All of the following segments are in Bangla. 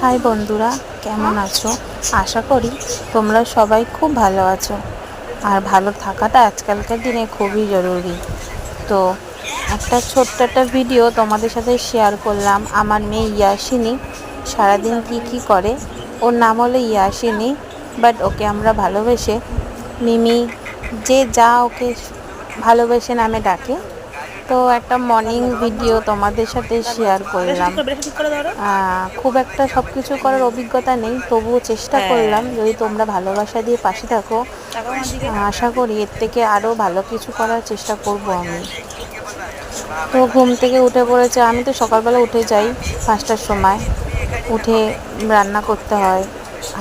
হাই বন্ধুরা, কেমন আছো? আশা করি তোমরা সবাই খুব ভালো আছো। আর ভালো থাকাটা আজকালকার দিনে খুবই জরুরি। তো ছোট্ট একটা ভিডিও তোমাদের সাথে শেয়ার করলাম। আমার মেয়ে ইয়াসিনী সারাদিন কি করে। ওর নাম হলো ইয়াসিনী, বাট ওকে আমরা ভালোবেসে মিমি, যে যা ওকে ভালোবেসে নামে ডাকে। তো একটা মর্নিং ভিডিও তোমাদের সাথে শেয়ার করলাম। খুব একটা সব কিছু করার অভিজ্ঞতা নেই, তবুও চেষ্টা করলাম। যদি তোমরা ভালোবাসা দিয়ে পাশে থাকো, আশা করি এর থেকে আরও ভালো কিছু করার চেষ্টা করব আমি। তো ঘুম থেকে উঠে পড়েছে। আমি তো সকালবেলা উঠে যাই 5টার সময়। উঠে রান্না করতে হয়,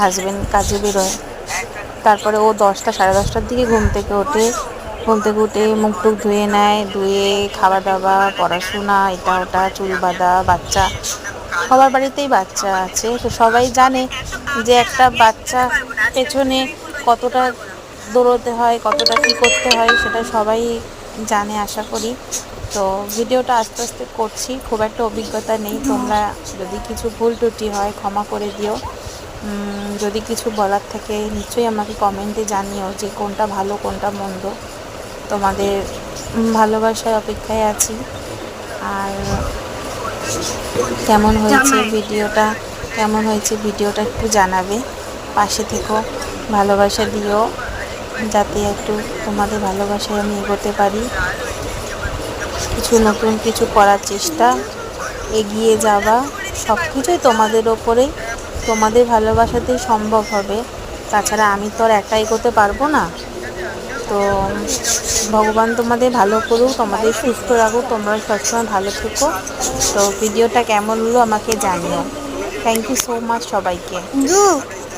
হাজবেন্ড কাজে বেরোয়। তারপরে ও 10টা সাড়ে 10টার দিকে ঘুম থেকে উঠে মুখ টুক ধুয়ে নেয়। ধুয়ে খাওয়া দাওয়া, পড়াশোনা, এটা ওটা, চুল বাঁধা। বাচ্চা সবার বাড়িতেই বাচ্চা আছে, তো সবাই জানে যে একটা বাচ্চা পেছনে কতটা দৌড়োতে হয়, কতটা কী করতে হয়, সেটা সবাই জানে আশা করি। তো ভিডিওটা আস্তে আস্তে করছি, খুব একটা অভিজ্ঞতা নেই। তোমরা যদি কিছু ভুল ত্রুটি হয় ক্ষমা করে দিও। যদি কিছু বলার থাকে নিশ্চয়ই আমাকে কমেন্টে জানিও যে কোনটা ভালো কোনটা মন্দ। তোমাদের ভালোবাসার অপেক্ষায় আছি। আর কেমন হয়েছে ভিডিওটা একটু জানাবে। পাশে থেকো, ভালোবাসা দিও, যাতে একটু তোমাদের ভালোবাসায় আমি এগোতে পারি। নতুন কিছু করার চেষ্টা, এগিয়ে যাওয়া, সব কিছুই তোমাদের ওপরেই, তোমাদের ভালোবাসাতেই সম্ভব হবে। তাছাড়া আমি তো আর একা এগোতে পারবো না। তো ভগবান তোমাদের ভালো করুক, তোমাদের সুস্থ রাখুক, তোমরা সবসময় ভালো থেকো। তো ভিডিওটা কেমন হলো আমাকে জানিও। থ্যাংক ইউ সো মাচ সবাইকে।